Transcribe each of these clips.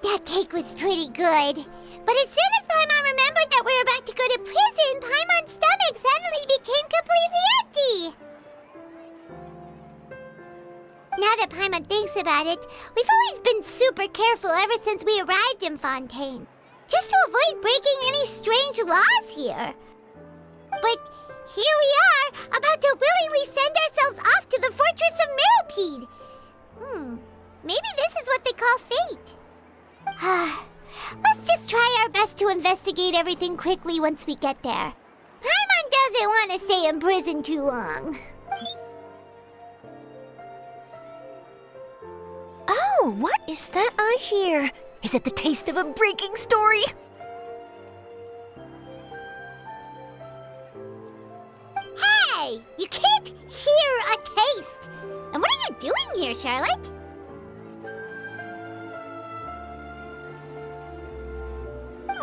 That cake was pretty good. But as soon as Paimon remembered that we're about to go to prison, Paimon's stomach suddenly became completely empty. Now that Paimon thinks about it, we've always been super careful ever since we arrived in Fontaine, just to avoid breaking any strange laws here. But here we are, about to willingly send ourselves off to the Fortress of Meropide. Maybe this is what they call fate. Let's just try our best to investigate everything quickly once we get there. Paimon doesn't want to stay in prison too long. Oh, what is that I hear? Is it the taste of a breaking story? Hey! You can't hear a taste! And what are you doing here, Charlotte?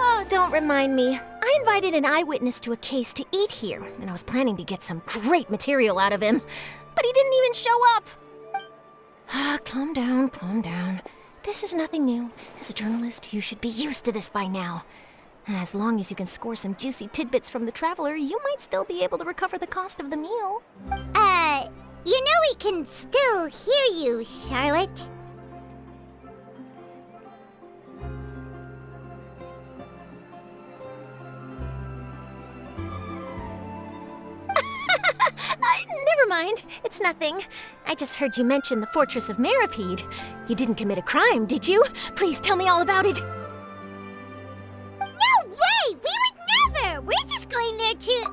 Oh, don't remind me. I invited an eyewitness to a case to eat here, and I was planning to get some great material out of him. But he didn't even show up. Calm down, calm down. This is nothing new. As a journalist, you should be used to this by now. As long as you can score some juicy tidbits from the traveler, you might still be able to recover the cost of the meal. You know we can still hear you, Charlotte. Never mind. It's nothing. I just heard you mention the Fortress of Meropide. You didn't commit a crime, did you? Please tell me all about it. No way! We would never! We're just going there to,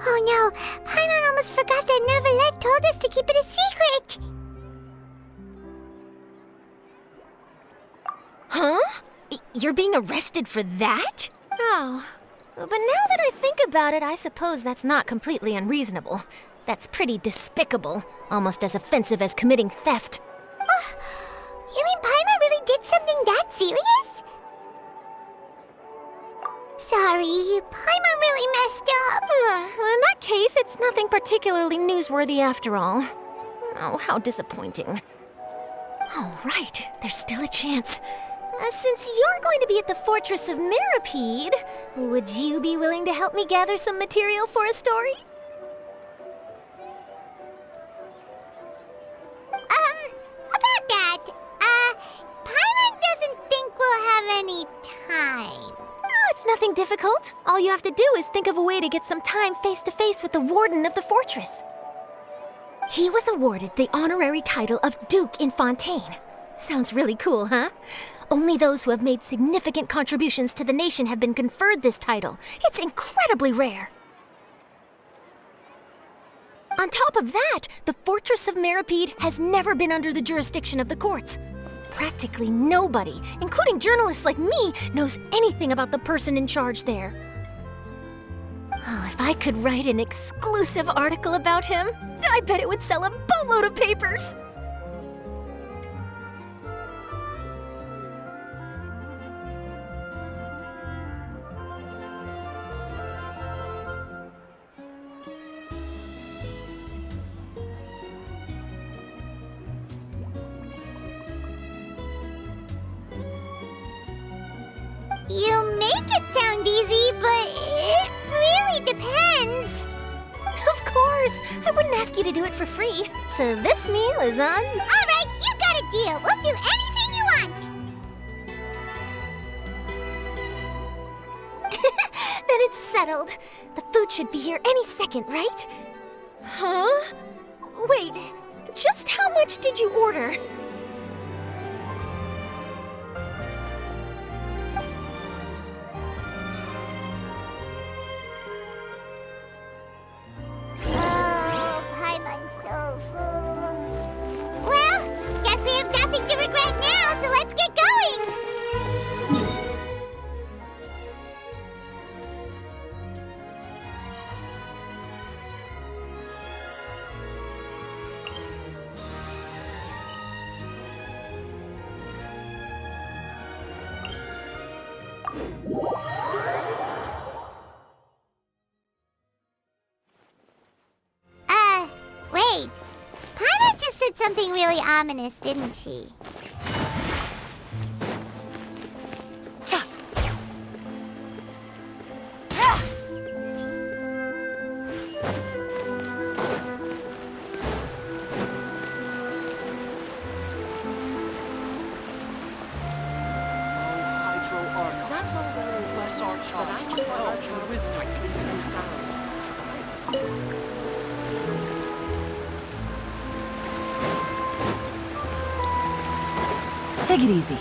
Oh no, Paimon almost forgot that Neuvillette told us to keep it a secret! Huh? You're being arrested for that? Oh. But now that I think about it, I suppose that's not completely unreasonable. That's pretty despicable, almost as offensive as committing theft. You mean Paimon really did something that serious? Sorry, Paimon really messed up. In that case, it's nothing particularly newsworthy after all. Oh, how disappointing. Oh, right, there's still a chance. Since you're going to be at the Fortress of Meropide, would you be willing to help me gather some material for a story? About that, Paimon doesn't think we'll have any time. Oh, it's nothing difficult. All you have to do is think of a way to get some time face-to-face with the warden of the fortress. He was awarded the honorary title of Duke in Fontaine. Sounds really cool, huh? Only those who have made significant contributions to the nation have been conferred this title. It's incredibly rare. On top of that, the Fortress of Meropide has never been under the jurisdiction of the courts. Practically nobody, including journalists like me, knows anything about the person in charge there. Oh, if I could write an exclusive article about him, I bet it would sell a boatload of papers. You make it sound easy, but it really depends. Of course! I wouldn't ask you to do it for free. So this meal is on... All right, you got a deal. We'll do anything you want. Then it's settled. The food should be here any second, right? Huh? Wait, just how much did you order? something really ominous, didn't she? Take it easy.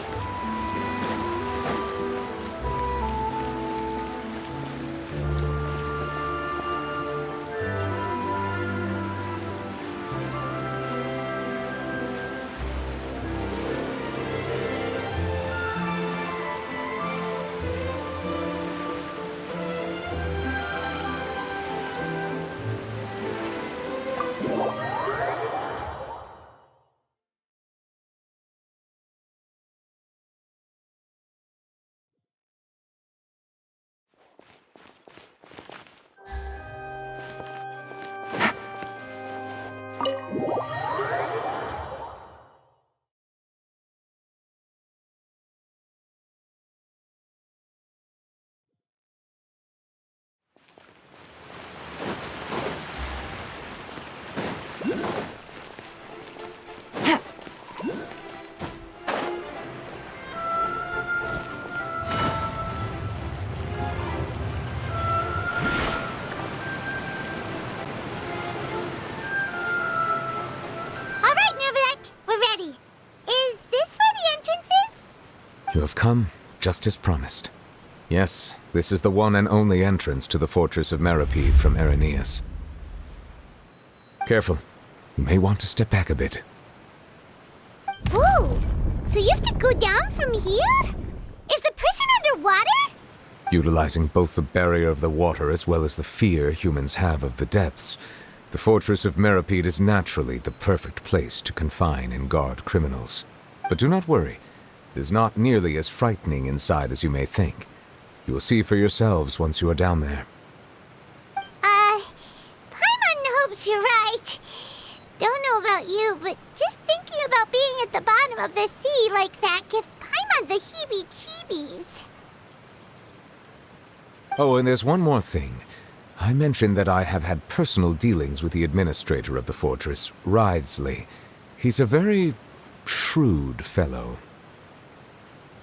You have come, just as promised. Yes, this is the one and only entrance to the fortress of Meripede from Irenaeus. Careful. You may want to step back a bit. Whoa! So you have to go down from here? Is the prison underwater? Utilizing both the barrier of the water as well as the fear humans have of the depths, the fortress of Meripede is naturally the perfect place to confine and guard criminals. But do not worry. It is not nearly as frightening inside as you may think. You will see for yourselves once you are down there. Paimon hopes you're right. Don't know about you, but just thinking about being at the bottom of the sea like that gives Paimon the heebie-jeebies. Oh, and there's one more thing. I mentioned that I have had personal dealings with the administrator of the fortress, Writhsley. He's a very shrewd fellow.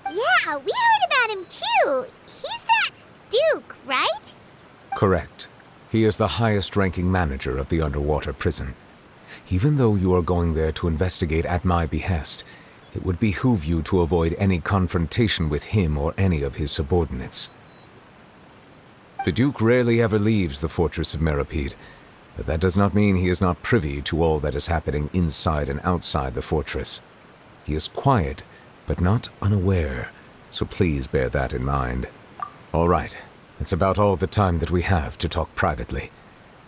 Yeah, we heard about him too. He's that Duke, right? Correct. He is the highest-ranking manager of the underwater prison. Even though you are going there to investigate at my behest, it would behoove you to avoid any confrontation with him or any of his subordinates. The Duke rarely ever leaves the fortress of Meripede, but that does not mean he is not privy to all that is happening inside and outside the fortress. He is quiet, but not unaware, so please bear that in mind. All right, it's about all the time that we have to talk privately.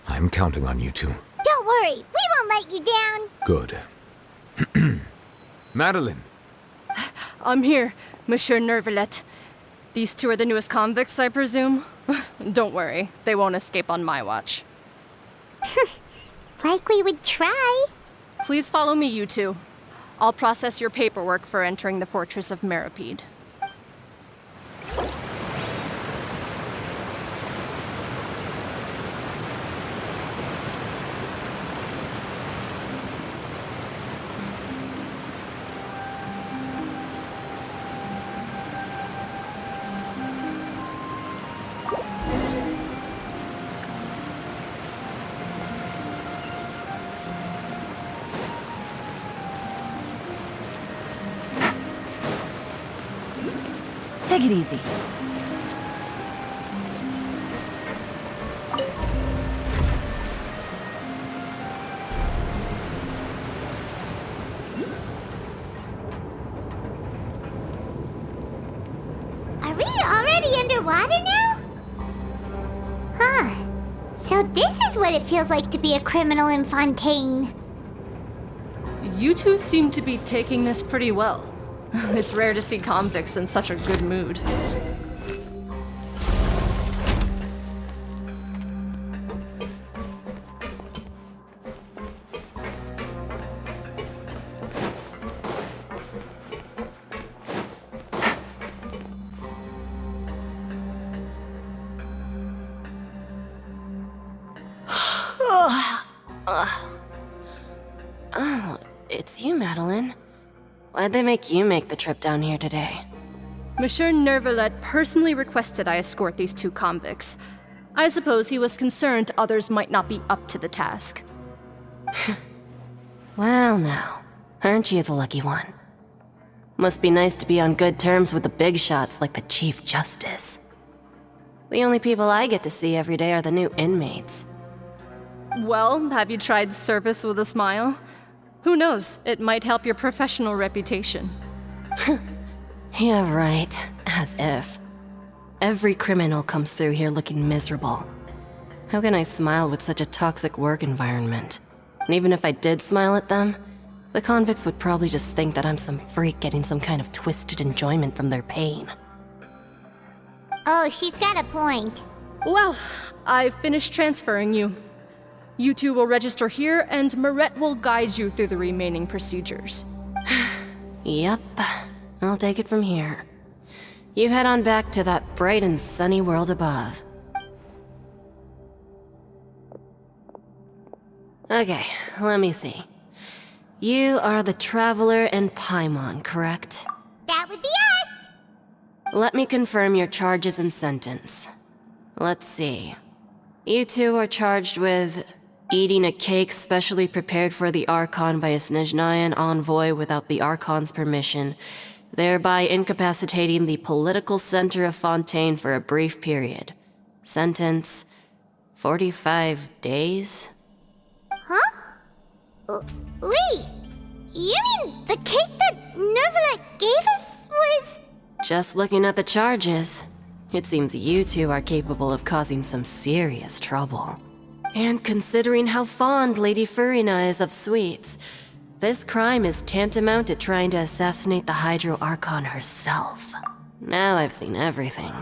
I'm counting on you two. Don't worry, we won't let you down. Good. Madeline! I'm here, Monsieur Nervalet. These two are the newest convicts, I presume? Don't worry, they won't escape on my watch. Like we would try. Please follow me, you two. I'll process your paperwork for entering the fortress of Meripede. Take it easy. Are we already underwater now? Huh. So this is what it feels like to be a criminal in Fontaine. You two seem to be taking this pretty well. It's rare to see convicts in such a good mood. Why'd they make you make the trip down here today? Monsieur Nervalet personally requested I escort these 2 convicts. I suppose he was concerned others might not be up to the task. Well now, aren't you the lucky one? Must be nice to be on good terms with the big shots like the Chief Justice. The only people I get to see every day are the new inmates. Well, have you tried service with a smile? Who knows, it might help your professional reputation. Yeah, right. As if. Every criminal comes through here looking miserable. How can I smile with such a toxic work environment? And even if I did smile at them, the convicts would probably just think that I'm some freak getting some kind of twisted enjoyment from their pain. Oh, she's got a point. Well, I've finished transferring you. You 2 will register here, and Marette will guide you through the remaining procedures. Yep, I'll take it from here. You head on back to that bright and sunny world above. Okay, let me see. You are the Traveler and Paimon, correct? That would be us! Let me confirm your charges and sentence. Let's see. You 2 are charged with eating a cake specially prepared for the Archon by a Snezhnayan envoy without the Archon's permission, thereby incapacitating the political center of Fontaine for a brief period. Sentence: 45 days? Huh? Wait, you mean the cake that Nervalet gave us was... Just looking at the charges, it seems you 2 are capable of causing some serious trouble. And considering how fond Lady Furina is of sweets, this crime is tantamount to trying to assassinate the Hydro Archon herself. Now I've seen everything.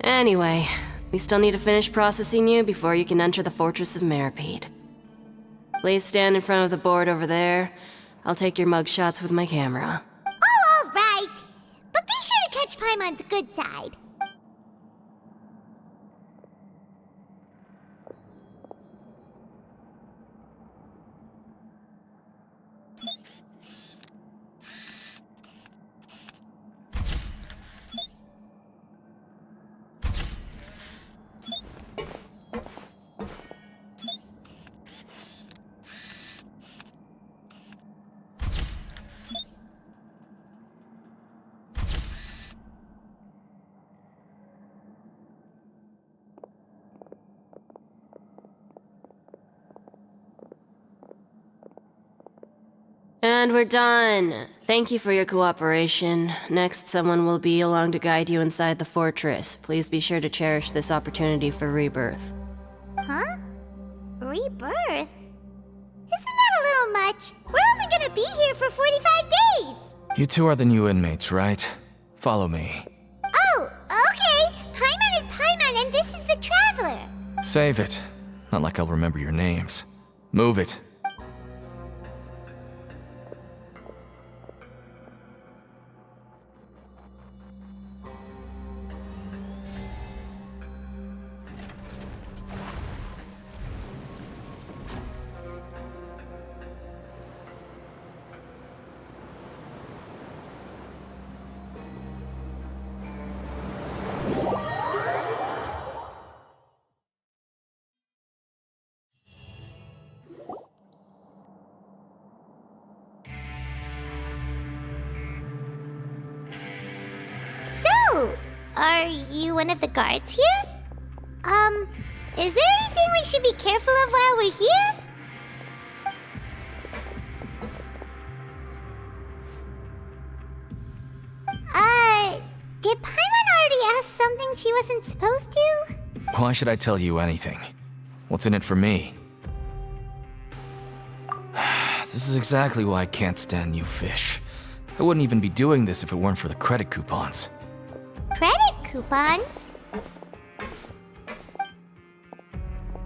Anyway, we still need to finish processing you before you can enter the Fortress of Meripede. Please stand in front of the board over there. I'll take your mugshots with my camera. Oh, all right. But be sure to catch Paimon's good side. And we're done. Thank you for your cooperation. Next, someone will be along to guide you inside the fortress. Please be sure to cherish this opportunity for rebirth. Huh? Rebirth? Isn't that a little much? We're only gonna be here for 45 days! You 2 are the new inmates, right? Follow me. Oh, okay! Paimon is Paimon and this is the Traveler! Save it. Not like I'll remember your names. Move it. So, are you one of the guards here? Is there anything we should be careful of while we're here? Did Paimon already ask something she wasn't supposed to? Why should I tell you anything? What's in it for me? This is exactly why I can't stand you fish. I wouldn't even be doing this if it weren't for the credit coupons. Credit coupons?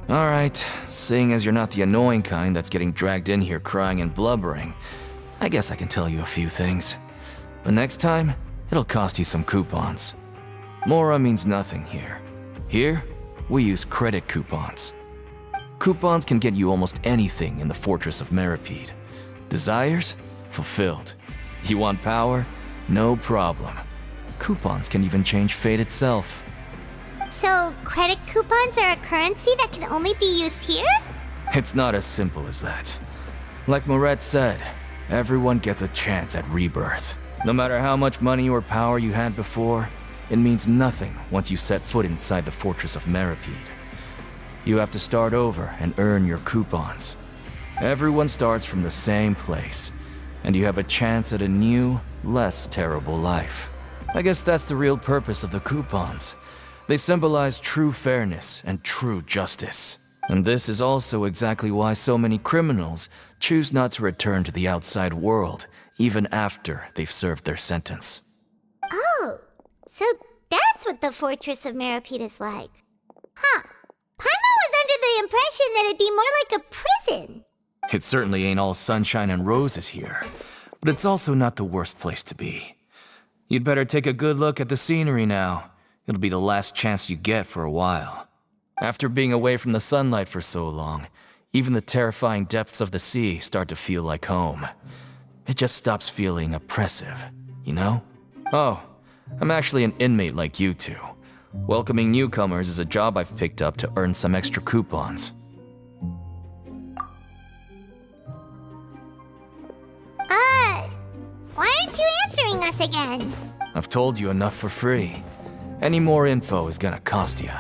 Alright, seeing as you're not the annoying kind that's getting dragged in here crying and blubbering, I guess I can tell you a few things. But next time, it'll cost you some coupons. Mora means nothing here. Here, we use credit coupons. Coupons can get you almost anything in the Fortress of Meripede. Desires? fulfilled. You want power? No problem. Coupons can even change fate itself. So, credit coupons are a currency that can only be used here? It's not as simple as that. Like Moret said, everyone gets a chance at rebirth. No matter how much money or power you had before, it means nothing once you set foot inside the fortress of Meripede. You have to start over and earn your coupons. Everyone starts from the same place, and you have a chance at a new, less terrible life. I guess that's the real purpose of the coupons. They symbolize true fairness and true justice. And this is also exactly why so many criminals choose not to return to the outside world, even after they've served their sentence. Oh, so that's what the Fortress of Meripede is like. Huh. Paimon was under the impression that it'd be more like a prison. It certainly ain't all sunshine and roses here, but it's also not the worst place to be. You'd better take a good look at the scenery now. It'll be the last chance you get for a while. After being away from the sunlight for so long, even the terrifying depths of the sea start to feel like home. It just stops feeling oppressive, you know? Oh, I'm actually an inmate like you two. Welcoming newcomers is a job I've picked up to earn some extra coupons. Why aren't you answering us again? I've told you enough for free. Any more info is gonna cost you.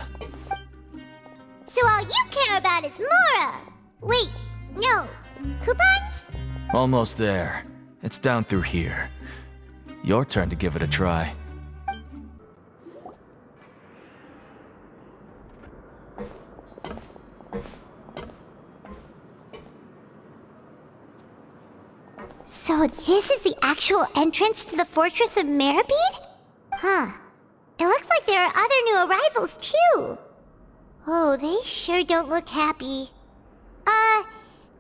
So all you care about is Mora! Wait, no, coupons? Almost there. It's down through here. Your turn to give it a try. So this is the actual entrance to the Fortress of Meripede? Huh. It looks like there are other new arrivals, too. Oh, they sure don't look happy.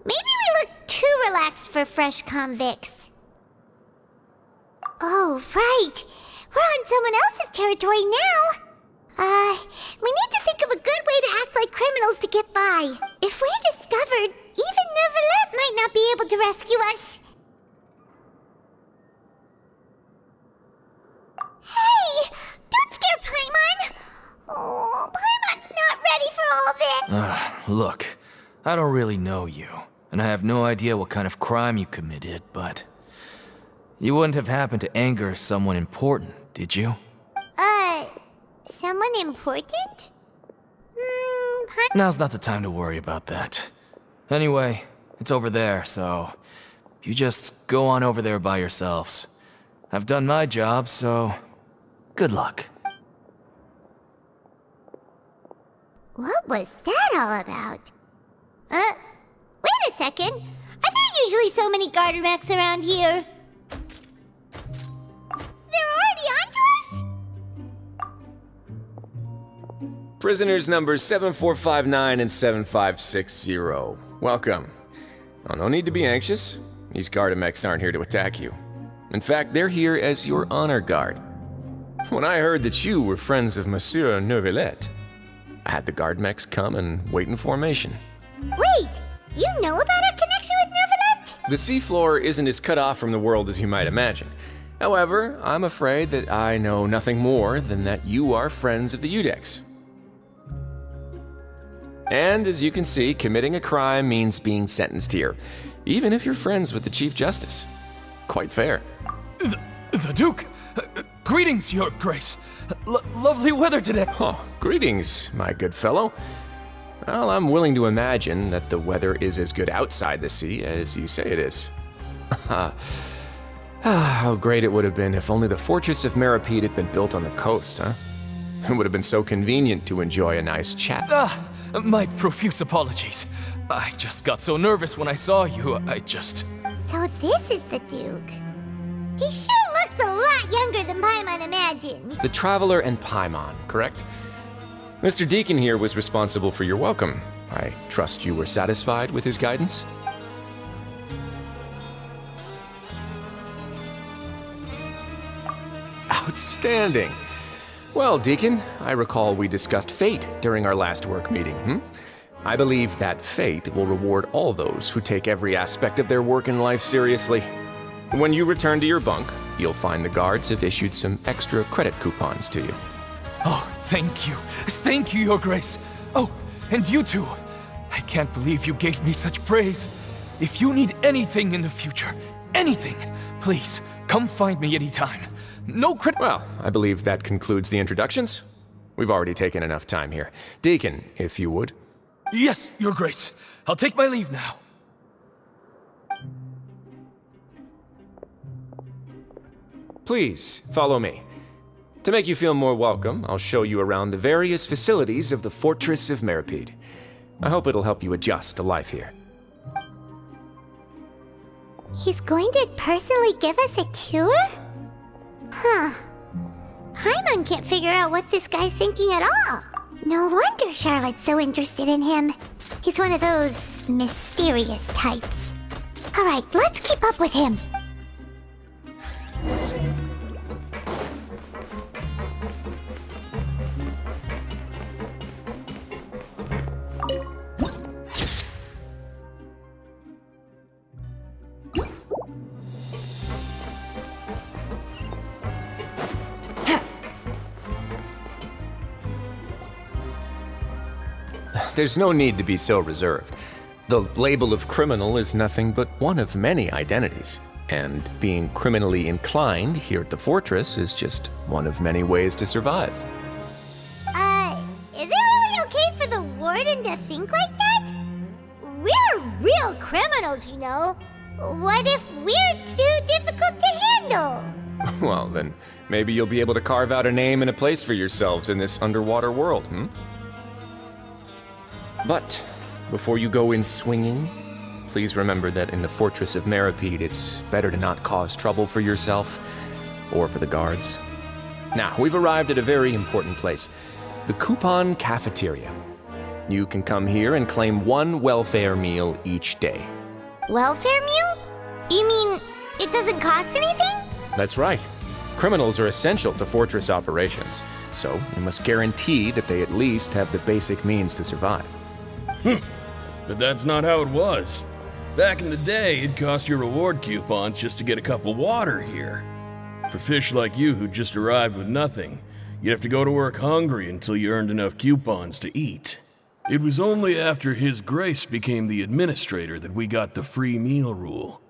Maybe we look too relaxed for fresh convicts. Oh, right. We're on someone else's territory now. We need to think of a good way to act like criminals to get by. If we're discovered, even Neuvillette might not be able to rescue us. Hey! Don't scare Paimon! Oh, Paimon's not ready for all this! Look, I don't really know you, and I have no idea what kind of crime you committed, but... You wouldn't have happened to anger someone important, did you? Someone important? Now's not the time to worry about that. Anyway, it's over there, so... You just go on over there by yourselves. I've done my job, so... Good luck. What was that all about? Wait a second. Are there usually so many garter mechs around here? They're already onto us? Prisoners numbers 7459 and 7560. Welcome. Oh, no need to be anxious. These Gardamex aren't here to attack you. In fact, they're here as your honor guard. When I heard that you were friends of Monsieur Neuvillette, I had the Gardamex come and wait in formation. Wait! You know about our connection with Neuvillette? The seafloor isn't as cut off from the world as you might imagine. However, I'm afraid that I know nothing more than that you are friends of the Udex. And as you can see, committing a crime means being sentenced here, even if you're friends with the Chief Justice. Quite fair. The Duke! Greetings, Your Grace. Lovely weather today. Oh, greetings, my good fellow. Well, I'm willing to imagine that the weather is as good outside the sea as you say it is. How great it would have been if only the Fortress of Meripede had been built on the coast, huh? It would have been so convenient to enjoy a nice chat. My profuse apologies. I just got so nervous when I saw you, So this is the Duke. He sure looks a lot younger than Paimon imagined. The Traveler and Paimon, correct? Mr. Deacon here was responsible for your welcome. I trust you were satisfied with his guidance? Outstanding. Well, Deacon, I recall we discussed fate during our last work meeting, I believe that fate will reward all those who take every aspect of their work in life seriously. When you return to your bunk, you'll find the guards have issued some extra credit coupons to you. Oh, thank you. Thank you, Your Grace. Oh, and you too. I can't believe you gave me such praise. If you need anything in the future, anything, please, come find me anytime. No credit. Well, I believe that concludes the introductions. We've already taken enough time here. Deacon, if you would. Yes, Your Grace. I'll take my leave now. Please, follow me. To make you feel more welcome, I'll show you around the various facilities of the Fortress of Meripede. I hope it'll help you adjust to life here. He's going to personally give us a cure? Huh. Paimon can't figure out what this guy's thinking at all. No wonder Charlotte's so interested in him. He's one of those mysterious types. Alright, let's keep up with him. There's no need to be so reserved. The label of criminal is nothing but one of many identities, and being criminally inclined here at the Fortress is just one of many ways to survive. Is it really okay for the warden to think like that? We're real criminals, you know. What if we're too difficult to handle? Well, then maybe you'll be able to carve out a name and a place for yourselves in this underwater world, But before you go in swinging, please remember that in the Fortress of Meripede, it's better to not cause trouble for yourself or for the guards. Now, we've arrived at a very important place, the Coupon Cafeteria. You can come here and claim one welfare meal each day. Welfare meal? You mean it doesn't cost anything? That's right. Criminals are essential to Fortress operations, so you must guarantee that they at least have the basic means to survive. But that's not how it was. Back in the day, it cost you reward coupons just to get a cup of water here. For fish like you who just arrived with nothing, you'd have to go to work hungry until you earned enough coupons to eat. It was only after His Grace became the administrator that we got the free meal rule.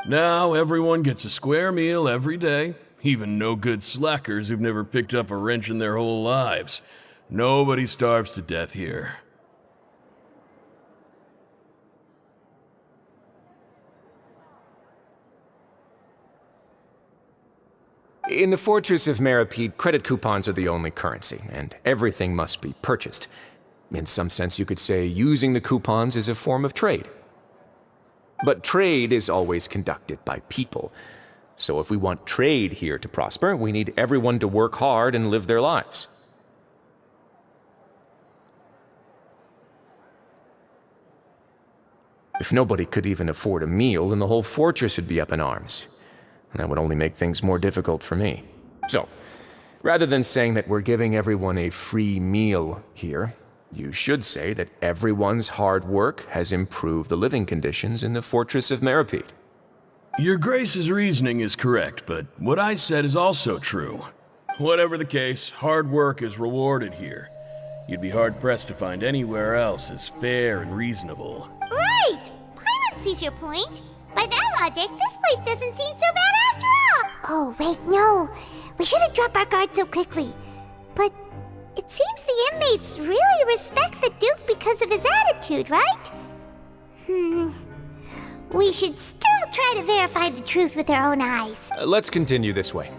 Now everyone gets a square meal every day, even no-good slackers who've never picked up a wrench in their whole lives. Nobody starves to death here. In the Fortress of Meripede, credit coupons are the only currency, and everything must be purchased. In some sense, you could say using the coupons is a form of trade. But trade is always conducted by people. So if we want trade here to prosper, we need everyone to work hard and live their lives. If nobody could even afford a meal, then the whole fortress would be up in arms. And that would only make things more difficult for me. So, rather than saying that we're giving everyone a free meal here, you should say that everyone's hard work has improved the living conditions in the Fortress of Meripede. Your Grace's reasoning is correct, but what I said is also true. Whatever the case, hard work is rewarded here. You'd be hard-pressed to find anywhere else as fair and reasonable. Right! Paimon sees your point. By that logic, this place doesn't seem so bad after all. Oh, wait, no. We shouldn't drop our guard so quickly. But it seems the inmates really respect the Duke because of his attitude, right? We should still try to verify the truth with our own eyes. Let's continue this way.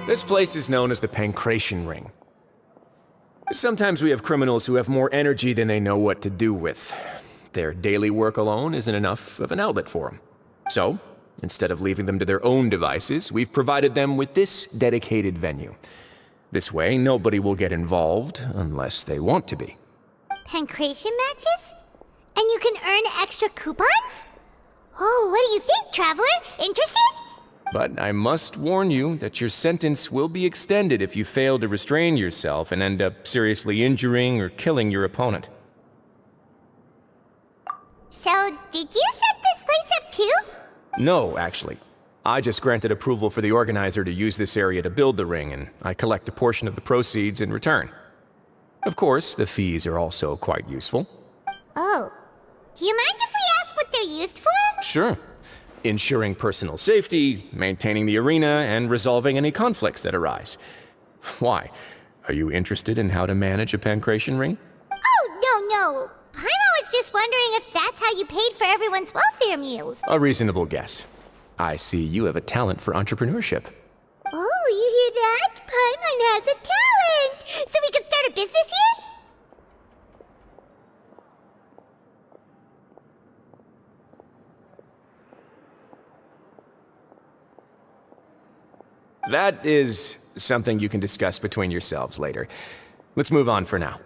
This place is known as the Pancration Ring. Sometimes we have criminals who have more energy than they know what to do with. Their daily work alone isn't enough of an outlet for them. So, instead of leaving them to their own devices, we've provided them with this dedicated venue. This way, nobody will get involved unless they want to be. Pancration matches? And you can earn extra coupons? Oh, what do you think, Traveler? Interested? But I must warn you that your sentence will be extended if you fail to restrain yourself and end up seriously injuring or killing your opponent. So, did you set this place up too? No, actually. I just granted approval for the organizer to use this area to build the ring, and I collect a portion of the proceeds in return. Of course, the fees are also quite useful. Oh. Do you mind if we ask what they're used for? Sure. Ensuring personal safety, maintaining the arena, and resolving any conflicts that arise. Why? Are you interested in how to manage a pancration ring? Oh, no. Paimon was just wondering if that's how you paid for everyone's welfare meals. A reasonable guess. I see you have a talent for entrepreneurship. Oh, you hear that? Paimon has a talent! So we can start a business here? That is something you can discuss between yourselves later. Let's move on for now.